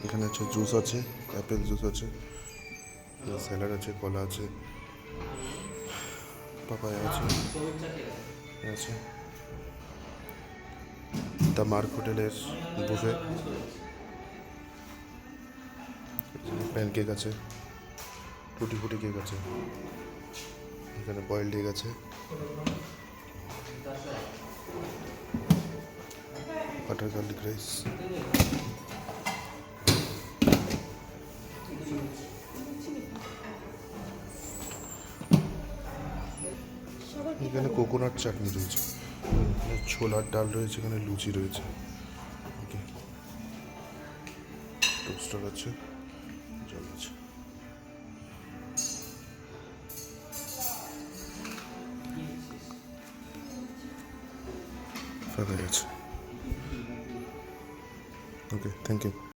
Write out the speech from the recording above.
এখানে আছে জুস আছে, অ্যাপেল জুস আছে, স্যালাড আছে, কলা আছে, পাপায়া আছে, আছে দ্য মার্ক হোটেলের বুফে, প্যানকেক আছে, টুটি ফুটি কেক আছে, এখানে বয়েলড এগ আছে, বাটার গার্লিক রাইস, এখানে কোকোনাট চাটনি রয়েছে, এখানে ছোলার ডাল রয়েছে, এখানে লুচি রয়েছে, ওকে, টোস্টার আছে, জল আছে, ফাঁকা আছে। ওকে, থ্যাংক ইউ।